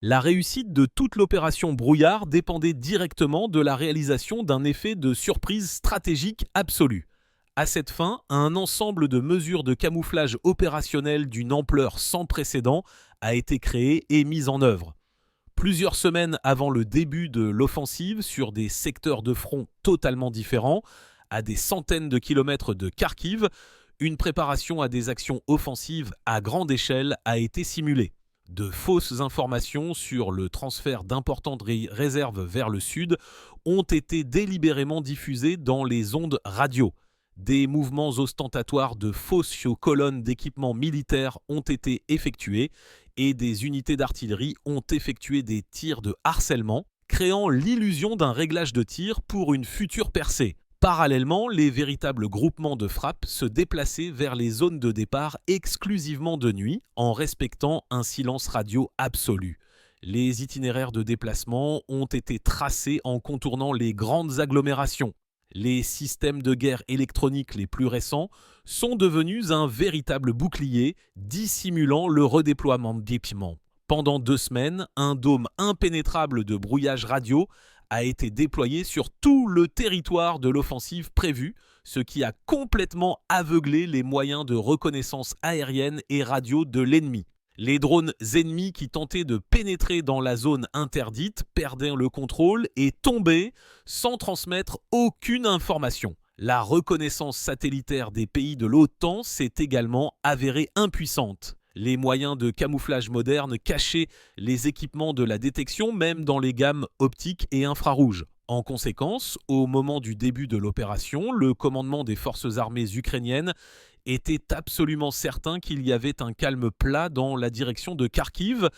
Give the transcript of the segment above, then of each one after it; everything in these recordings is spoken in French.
La réussite de toute l'opération Brouillard dépendait directement de la réalisation d'un effet de surprise stratégique absolu. À cette fin, un ensemble de mesures de camouflage opérationnel d'une ampleur sans précédent a été créé et mis en œuvre. Plusieurs semaines avant le début de l'offensive, sur des secteurs de front totalement différents, à des centaines de kilomètres de Kharkiv, une préparation à des actions offensives à grande échelle a été simulée. De fausses informations sur le transfert d'importantes réserves vers le sud ont été délibérément diffusées dans les ondes radio. Des mouvements ostentatoires de fausses colonnes d'équipements militaires ont été effectués et des unités d'artillerie ont effectué des tirs de harcèlement, créant l'illusion d'un réglage de tir pour une future percée. Parallèlement, les véritables groupements de frappe se déplaçaient vers les zones de départ exclusivement de nuit, en respectant un silence radio absolu. Les itinéraires de déplacement ont été tracés en contournant les grandes agglomérations. Les systèmes de guerre électroniques les plus récents sont devenus un véritable bouclier dissimulant le redéploiement d'équipements. Pendant 2 semaines, un dôme impénétrable de brouillage radio a été déployé sur tout le territoire de l'offensive prévue, ce qui a complètement aveuglé les moyens de reconnaissance aérienne et radio de l'ennemi. Les drones ennemis qui tentaient de pénétrer dans la zone interdite perdaient le contrôle et tombaient sans transmettre aucune information. La reconnaissance satellitaire des pays de l'OTAN s'est également avérée impuissante. Les moyens de camouflage modernes cachaient les équipements de la détection même dans les gammes optiques et infrarouges. En conséquence, au moment du début de l'opération, le commandement des forces armées ukrainiennes était absolument certain qu'il y avait un calme plat dans la direction de Kharkiv.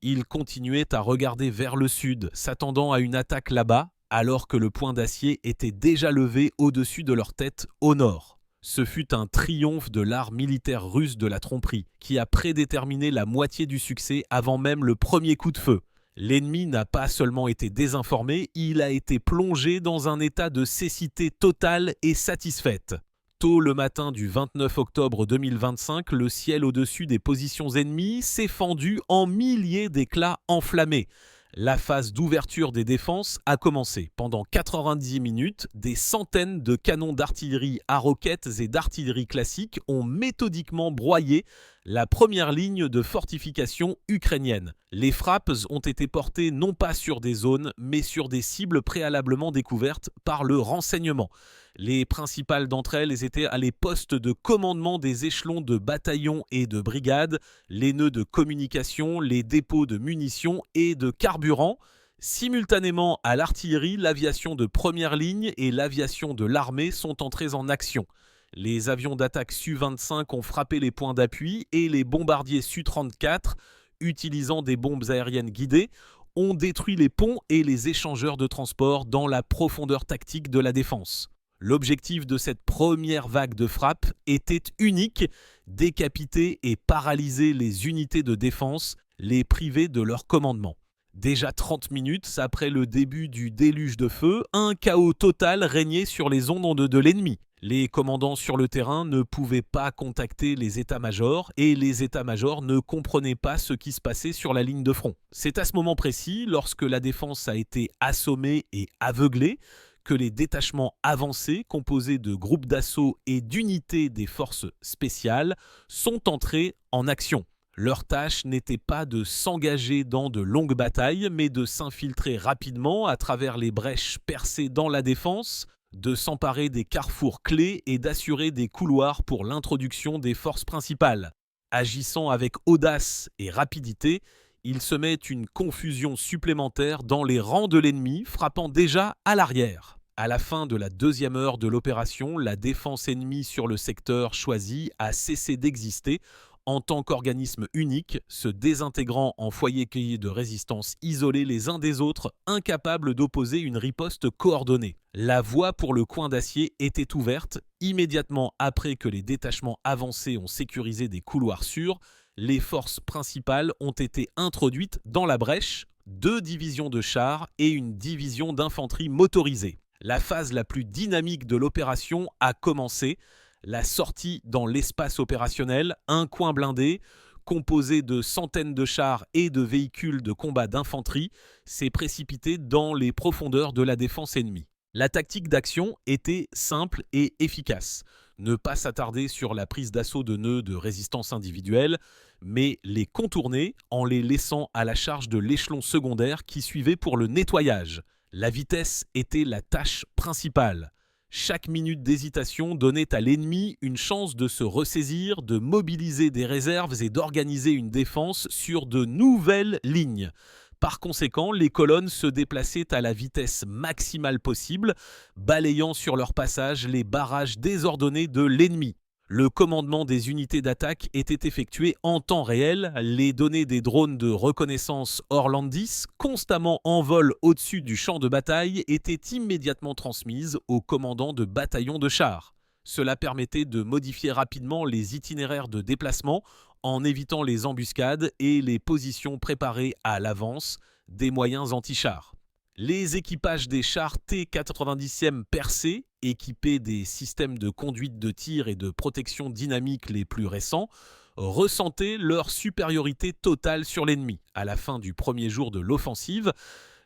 Ils continuaient à regarder vers le sud, s'attendant à une attaque là-bas, alors que le point d'acier était déjà levé au-dessus de leur tête au nord. Ce fut un triomphe de l'art militaire russe de la tromperie, qui a prédéterminé la moitié du succès avant même le premier coup de feu. L'ennemi n'a pas seulement été désinformé, il a été plongé dans un état de cécité totale et satisfaite. Tôt le matin du 29 octobre 2025, le ciel au-dessus des positions ennemies s'est fendu en milliers d'éclats enflammés. La phase d'ouverture des défenses a commencé. Pendant 90 minutes, des centaines de canons d'artillerie à roquettes et d'artillerie classique ont méthodiquement broyé la première ligne de fortification ukrainienne. Les frappes ont été portées non pas sur des zones, mais sur des cibles préalablement découvertes par le renseignement. Les principales d'entre elles étaient les postes de commandement des échelons de bataillons et de brigades, les nœuds de communication, les dépôts de munitions et de carburant. Simultanément à l'artillerie, l'aviation de première ligne et l'aviation de l'armée sont entrées en action. Les avions d'attaque Su-25 ont frappé les points d'appui et les bombardiers Su-34, utilisant des bombes aériennes guidées, ont détruit les ponts et les échangeurs de transport dans la profondeur tactique de la défense. L'objectif de cette première vague de frappe était unique, décapiter et paralyser les unités de défense, les priver de leur commandement. Déjà 30 minutes après le début du déluge de feu, un chaos total régnait sur les ondes de l'ennemi. Les commandants sur le terrain ne pouvaient pas contacter les états-majors et les états-majors ne comprenaient pas ce qui se passait sur la ligne de front. C'est à ce moment précis, lorsque la défense a été assommée et aveuglée, que les détachements avancés, composés de groupes d'assaut et d'unités des forces spéciales, sont entrés en action. Leur tâche n'était pas de s'engager dans de longues batailles, mais de s'infiltrer rapidement à travers les brèches percées dans la défense, de s'emparer des carrefours clés et d'assurer des couloirs pour l'introduction des forces principales. Agissant avec audace et rapidité, il se met une confusion supplémentaire dans les rangs de l'ennemi, frappant déjà à l'arrière. À la fin de la 2e heure de l'opération, la défense ennemie sur le secteur choisi a cessé d'exister en tant qu'organisme unique, se désintégrant en foyers de résistance isolés les uns des autres, incapables d'opposer une riposte coordonnée. La voie pour le coin d'acier était ouverte. Immédiatement après que les détachements avancés ont sécurisé des couloirs sûrs, les forces principales ont été introduites dans la brèche, 2 divisions de chars et une division d'infanterie motorisée. La phase la plus dynamique de l'opération a commencé. La sortie dans l'espace opérationnel, un coin blindé, composé de centaines de chars et de véhicules de combat d'infanterie, s'est précipité dans les profondeurs de la défense ennemie. La tactique d'action était simple et efficace. Ne pas s'attarder sur la prise d'assaut de nœuds de résistance individuelle, mais les contourner en les laissant à la charge de l'échelon secondaire qui suivait pour le nettoyage. La vitesse était la tâche principale. Chaque minute d'hésitation donnait à l'ennemi une chance de se ressaisir, de mobiliser des réserves et d'organiser une défense sur de nouvelles lignes. Par conséquent, les colonnes se déplaçaient à la vitesse maximale possible, balayant sur leur passage les barrages désordonnés de l'ennemi. Le commandement des unités d'attaque était effectué en temps réel. Les données des drones de reconnaissance Orlandis, constamment en vol au-dessus du champ de bataille, étaient immédiatement transmises aux commandants de bataillons de chars. Cela permettait de modifier rapidement les itinéraires de déplacement en évitant les embuscades et les positions préparées à l'avance des moyens anti-chars. Les équipages des chars T-90M percés, équipés des systèmes de conduite de tir et de protection dynamique les plus récents, ressentaient leur supériorité totale sur l'ennemi. À la fin du premier jour de l'offensive,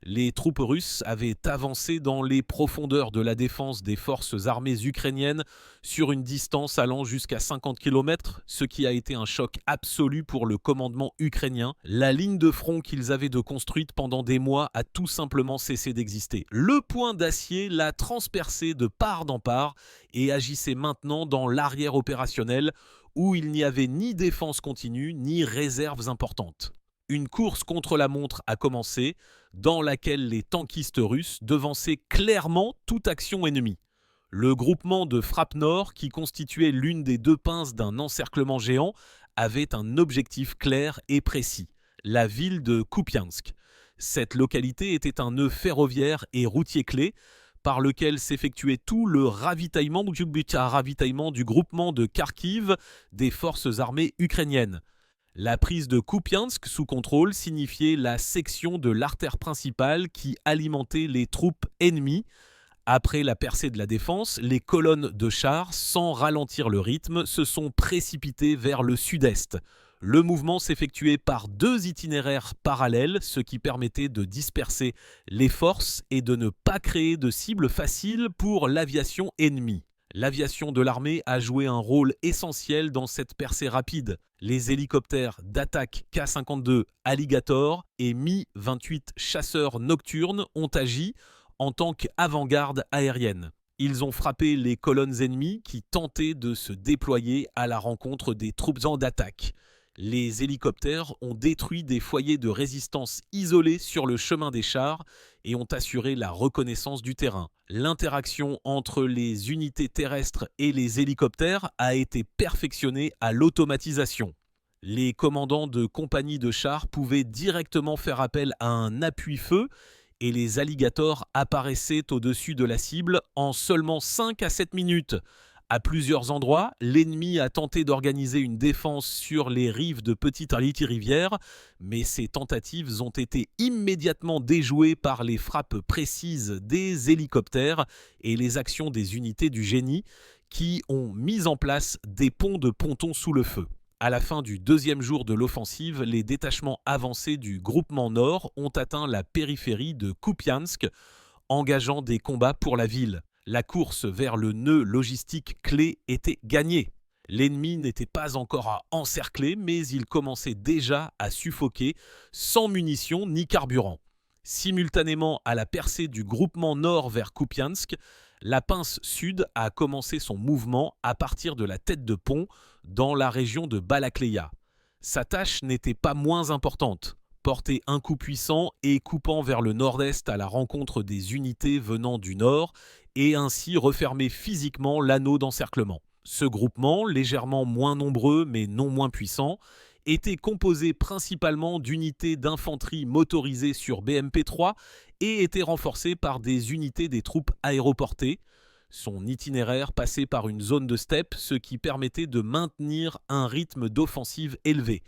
les troupes russes avaient avancé dans les profondeurs de la défense des forces armées ukrainiennes sur une distance allant jusqu'à 50 km, ce qui a été un choc absolu pour le commandement ukrainien. La ligne de front qu'ils avaient de construite pendant des mois a tout simplement cessé d'exister. Le point d'acier l'a transpercé de part en part et agissait maintenant dans l'arrière opérationnel où il n'y avait ni défense continue ni réserves importantes. Une course contre la montre a commencé, dans laquelle les tankistes russes devançaient clairement toute action ennemie. Le groupement de frappe nord, qui constituait l'une des deux pinces d'un encerclement géant, avait un objectif clair et précis, la ville de Kupiansk. Cette localité était un nœud ferroviaire et routier clé, par lequel s'effectuait tout le ravitaillement du groupement de Kharkiv des forces armées ukrainiennes. La prise de Kupiansk sous contrôle signifiait la section de l'artère principale qui alimentait les troupes ennemies. Après la percée de la défense, les colonnes de chars, sans ralentir le rythme, se sont précipitées vers le sud-est. Le mouvement s'effectuait par deux itinéraires parallèles, ce qui permettait de disperser les forces et de ne pas créer de cibles faciles pour l'aviation ennemie. L'aviation de l'armée a joué un rôle essentiel dans cette percée rapide. Les hélicoptères d'attaque K-52 Alligator et Mi-28 chasseurs nocturnes ont agi en tant qu'avant-garde aérienne. Ils ont frappé les colonnes ennemies qui tentaient de se déployer à la rencontre des troupes en attaque. Les hélicoptères ont détruit des foyers de résistance isolés sur le chemin des chars et ont assuré la reconnaissance du terrain. L'interaction entre les unités terrestres et les hélicoptères a été perfectionnée à l'automatisation. Les commandants de compagnies de chars pouvaient directement faire appel à un appui-feu et les alligators apparaissaient au-dessus de la cible en seulement 5 à 7 minutes. À plusieurs endroits, l'ennemi a tenté d'organiser une défense sur les rives de petites rivières, mais ces tentatives ont été immédiatement déjouées par les frappes précises des hélicoptères et les actions des unités du génie qui ont mis en place des ponts de pontons sous le feu. À la fin du deuxième jour de l'offensive, les détachements avancés du groupement Nord ont atteint la périphérie de Kupiansk, engageant des combats pour la ville. La course vers le nœud logistique clé était gagnée. L'ennemi n'était pas encore à encercler, mais il commençait déjà à suffoquer, sans munitions ni carburant. Simultanément à la percée du groupement nord vers Kupiansk, la pince sud a commencé son mouvement à partir de la tête de pont dans la région de Balakleya. Sa tâche n'était pas moins importante. Porter un coup puissant et coupant vers le nord-est à la rencontre des unités venant du nord et ainsi refermer physiquement l'anneau d'encerclement. Ce groupement, légèrement moins nombreux mais non moins puissant, était composé principalement d'unités d'infanterie motorisées sur BMP-3 et était renforcé par des unités des troupes aéroportées. Son itinéraire passait par une zone de steppe, ce qui permettait de maintenir un rythme d'offensive élevé.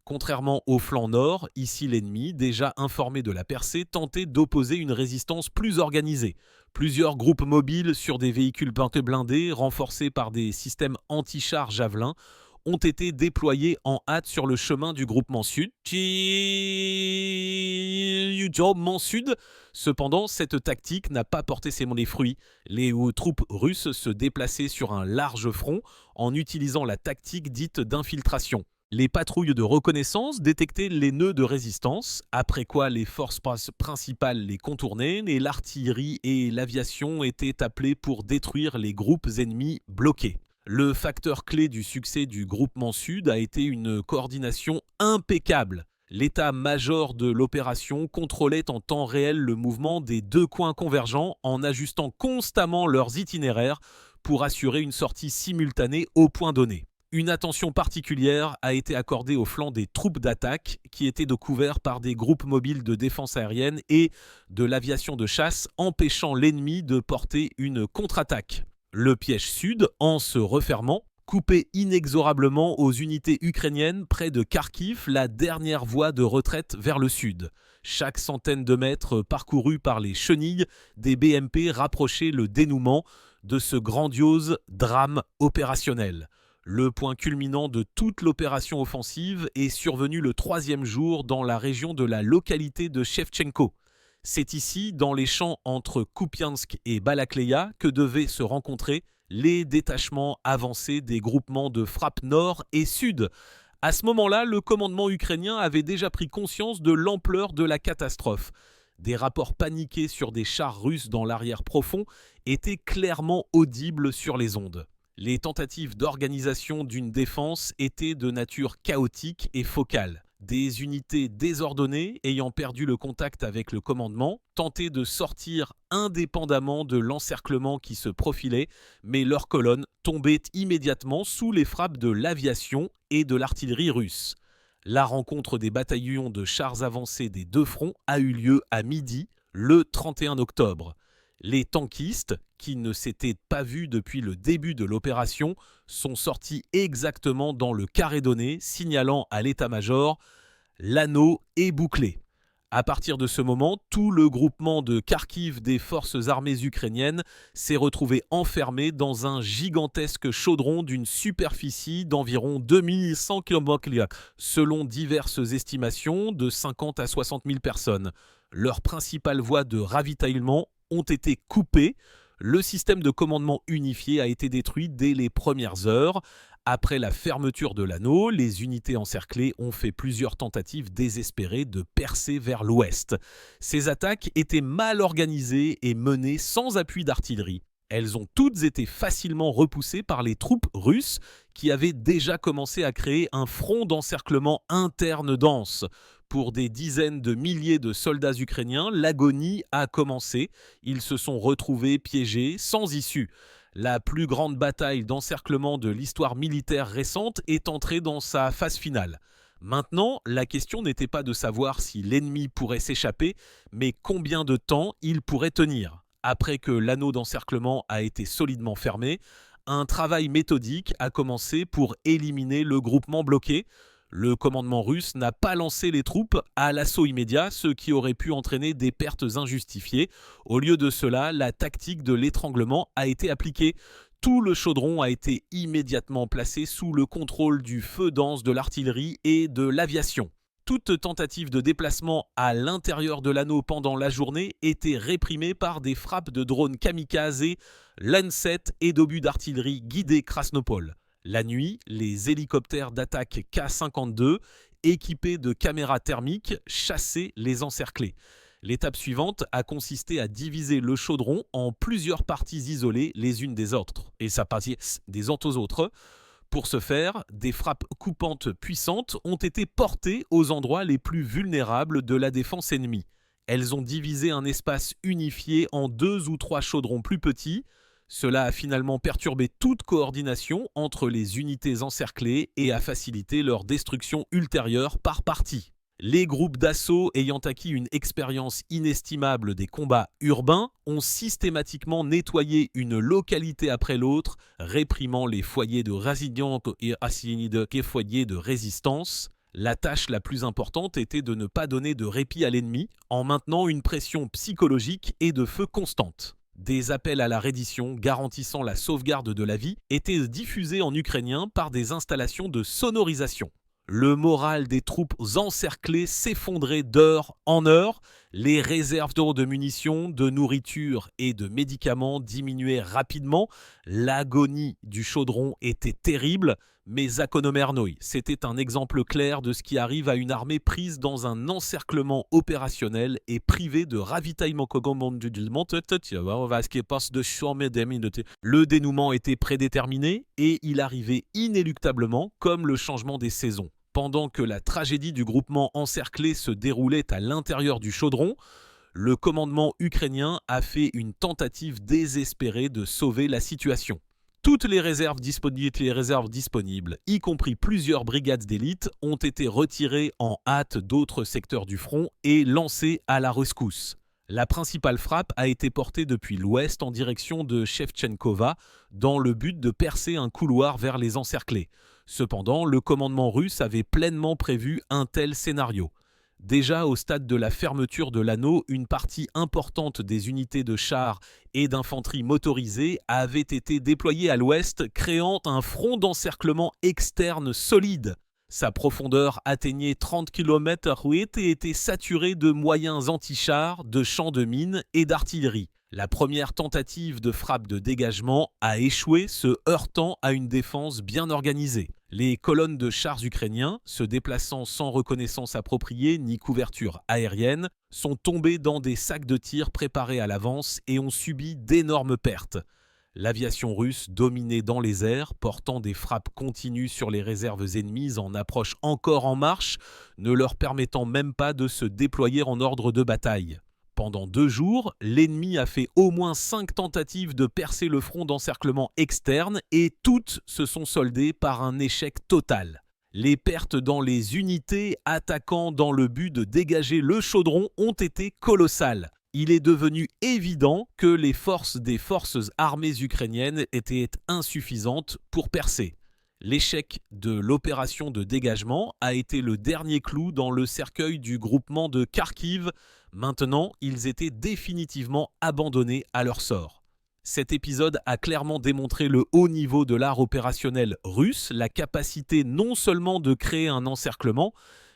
Contrairement au flanc nord, ici l'ennemi, déjà informé de la percée, tentait d'opposer une résistance plus organisée. Plusieurs groupes mobiles sur des véhicules blindés, renforcés par des systèmes anti-chars javelins, ont été déployés en hâte sur le chemin du groupement Sud. Cependant, cette tactique n'a pas porté ses fruits. Les troupes russes se déplaçaient sur un large front en utilisant la tactique dite d'infiltration. Les patrouilles de reconnaissance détectaient les nœuds de résistance, après quoi les forces principales les contournaient et l'artillerie et l'aviation étaient appelées pour détruire les groupes ennemis bloqués. Le facteur clé du succès du groupement Sud a été une coordination impeccable. L'état-major de l'opération contrôlait en temps réel le mouvement des deux coins convergents en ajustant constamment leurs itinéraires pour assurer une sortie simultanée au point donné. Une attention particulière a été accordée au flanc des troupes d'attaque qui étaient de couvert par des groupes mobiles de défense aérienne et de l'aviation de chasse, empêchant l'ennemi de porter une contre-attaque. Le piège sud, en se refermant, coupait inexorablement aux unités ukrainiennes près de Kharkiv la dernière voie de retraite vers le sud. Chaque centaine de mètres parcourus par les chenilles des BMP rapprochait le dénouement de ce grandiose drame opérationnel. Le point culminant de toute l'opération offensive est survenu le 3e jour dans la région de la localité de Shevchenko. C'est ici, dans les champs entre Kupiansk et Balakleya, que devaient se rencontrer les détachements avancés des groupements de frappe nord et sud. À ce moment-là, le commandement ukrainien avait déjà pris conscience de l'ampleur de la catastrophe. Des rapports paniqués sur des chars russes dans l'arrière profond étaient clairement audibles sur les ondes. Les tentatives d'organisation d'une défense étaient de nature chaotique et focale. Des unités désordonnées ayant perdu le contact avec le commandement tentaient de sortir indépendamment de l'encerclement qui se profilait, mais leur colonne tombait immédiatement sous les frappes de l'aviation et de l'artillerie russe. La rencontre des bataillons de chars avancés des deux fronts a eu lieu à midi, le 31 octobre. Les tankistes, qui ne s'étaient pas vus depuis le début de l'opération, sont sortis exactement dans le carré donné, signalant à l'état-major « L'anneau est bouclé ». À partir de ce moment, tout le groupement de Kharkiv des forces armées ukrainiennes s'est retrouvé enfermé dans un gigantesque chaudron d'une superficie d'environ 2100 km, selon diverses estimations de 50 à 60 000 personnes. Leurs principales voies de ravitaillement ont été coupées. Le système de commandement unifié a été détruit dès les premières heures. Après la fermeture de l'anneau, les unités encerclées ont fait plusieurs tentatives désespérées de percer vers l'ouest. Ces attaques étaient mal organisées et menées sans appui d'artillerie. Elles ont toutes été facilement repoussées par les troupes russes qui avaient déjà commencé à créer un front d'encerclement interne dense. Pour des dizaines de milliers de soldats ukrainiens, l'agonie a commencé. Ils se sont retrouvés piégés, sans issue. La plus grande bataille d'encerclement de l'histoire militaire récente est entrée dans sa phase finale. Maintenant, la question n'était pas de savoir si l'ennemi pourrait s'échapper, mais combien de temps il pourrait tenir. Après que l'anneau d'encerclement a été solidement fermé, un travail méthodique a commencé pour éliminer le groupement bloqué. Le commandement russe n'a pas lancé les troupes à l'assaut immédiat, ce qui aurait pu entraîner des pertes injustifiées. Au lieu de cela, la tactique de l'étranglement a été appliquée. Tout le chaudron a été immédiatement placé sous le contrôle du feu dense de l'artillerie et de l'aviation. Toute tentative de déplacement à l'intérieur de l'anneau pendant la journée était réprimée par des frappes de drones kamikazes, Lancet et d'obus d'artillerie guidés Krasnopol. La nuit, les hélicoptères d'attaque K-52, équipés de caméras thermiques, chassaient les encerclés. L'étape suivante a consisté à diviser le chaudron en plusieurs parties isolées les unes des autres, et ça passait des uns aux autres. Pour ce faire, des frappes coupantes puissantes ont été portées aux endroits les plus vulnérables de la défense ennemie. Elles ont divisé un espace unifié en 2 ou 3 chaudrons plus petits. Cela a finalement perturbé toute coordination entre les unités encerclées et a facilité leur destruction ultérieure par partie. Les groupes d'assaut ayant acquis une expérience inestimable des combats urbains ont systématiquement nettoyé une localité après l'autre, réprimant les foyers de résilience et les foyers de résistance. La tâche la plus importante était de ne pas donner de répit à l'ennemi en maintenant une pression psychologique et de feu constante. Des appels à la reddition garantissant la sauvegarde de la vie étaient diffusés en ukrainien par des installations de sonorisation. Le moral des troupes encerclées s'effondrait d'heure en heure, les réserves de munitions, de nourriture et de médicaments diminuaient rapidement, l'agonie du chaudron était terrible, mais Zakonomernoi, c'était un exemple clair de ce qui arrive à une armée prise dans un encerclement opérationnel et privée de ravitaillement. Le dénouement était prédéterminé et il arrivait inéluctablement comme le changement des saisons. Pendant que la tragédie du groupement encerclé se déroulait à l'intérieur du chaudron, le commandement ukrainien a fait une tentative désespérée de sauver la situation. Toutes les réserves disponibles, y compris plusieurs brigades d'élite, ont été retirées en hâte d'autres secteurs du front et lancées à la rescousse. La principale frappe a été portée depuis l'ouest en direction de Shevchenkova dans le but de percer un couloir vers les encerclés. Cependant, le commandement russe avait pleinement prévu un tel scénario. Déjà au stade de la fermeture de l'anneau, une partie importante des unités de chars et d'infanterie motorisée avait été déployée à l'ouest, créant un front d'encerclement externe solide. Sa profondeur atteignait 30 km et était saturée de moyens anti-chars, de champs de mines et d'artillerie. La première tentative de frappe de dégagement a échoué, se heurtant à une défense bien organisée. Les colonnes de chars ukrainiens, se déplaçant sans reconnaissance appropriée ni couverture aérienne, sont tombées dans des sacs de tir préparés à l'avance et ont subi d'énormes pertes. L'aviation russe dominait dans les airs, portant des frappes continues sur les réserves ennemies en approche encore en marche, ne leur permettant même pas de se déployer en ordre de bataille. Pendant 2 jours, l'ennemi a fait au moins 5 tentatives de percer le front d'encerclement externe et toutes se sont soldées par un échec total. Les pertes dans les unités attaquant dans le but de dégager le chaudron ont été colossales. Il est devenu évident que les forces des forces armées ukrainiennes étaient insuffisantes pour percer. L'échec de l'opération de dégagement a été le dernier clou dans le cercueil du groupement de Kharkiv. Maintenant, ils étaient définitivement abandonnés à leur sort. Cet épisode a clairement démontré le haut niveau de l'art opérationnel russe, la capacité non seulement de créer un encerclement,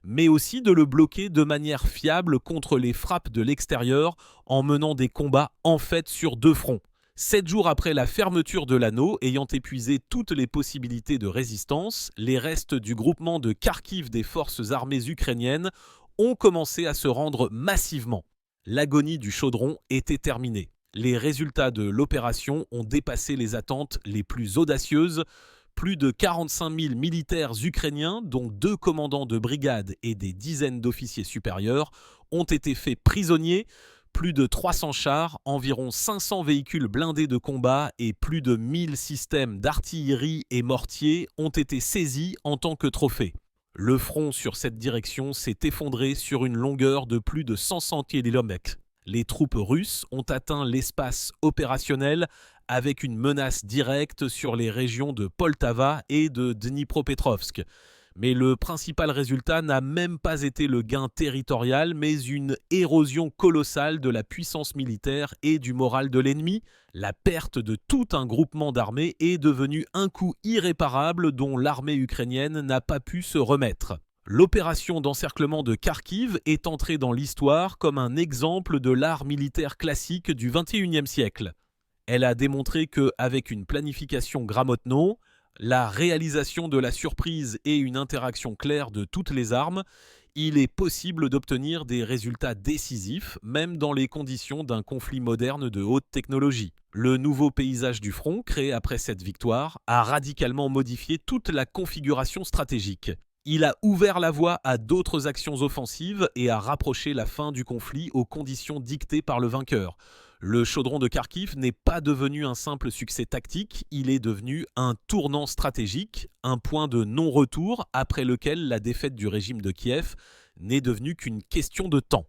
mais aussi de le bloquer de manière fiable contre les frappes de l'extérieur en menant des combats en fait sur 2 fronts. 7 jours après la fermeture de l'anneau, ayant épuisé toutes les possibilités de résistance, les restes du groupement de Kharkiv des forces armées ukrainiennes ont commencé à se rendre massivement. L'agonie du chaudron était terminée. Les résultats de l'opération ont dépassé les attentes les plus audacieuses. Plus de 45 000 militaires ukrainiens, dont 2 commandants de brigade et des dizaines d'officiers supérieurs, ont été faits prisonniers. Plus de 300 chars, environ 500 véhicules blindés de combat et plus de 1000 systèmes d'artillerie et mortiers ont été saisis en tant que trophées. Le front sur cette direction s'est effondré sur une longueur de plus de 100 km. Les troupes russes ont atteint l'espace opérationnel avec une menace directe sur les régions de Poltava et de Dnipropetrovsk. Mais le principal résultat n'a même pas été le gain territorial, mais une érosion colossale de la puissance militaire et du moral de l'ennemi. La perte de tout un groupement d'armées est devenue un coup irréparable dont l'armée ukrainienne n'a pas pu se remettre. L'opération d'encerclement de Kharkiv est entrée dans l'histoire comme un exemple de l'art militaire classique du XXIe siècle. Elle a démontré qu'avec une planification gramotno, la réalisation de la surprise et une interaction claire de toutes les armes, il est possible d'obtenir des résultats décisifs, même dans les conditions d'un conflit moderne de haute technologie. Le nouveau paysage du front, créé après cette victoire, a radicalement modifié toute la configuration stratégique. Il a ouvert la voie à d'autres actions offensives et a rapproché la fin du conflit aux conditions dictées par le vainqueur. Le chaudron de Kharkiv n'est pas devenu un simple succès tactique, il est devenu un tournant stratégique, un point de non-retour après lequel la défaite du régime de Kiev n'est devenue qu'une question de temps.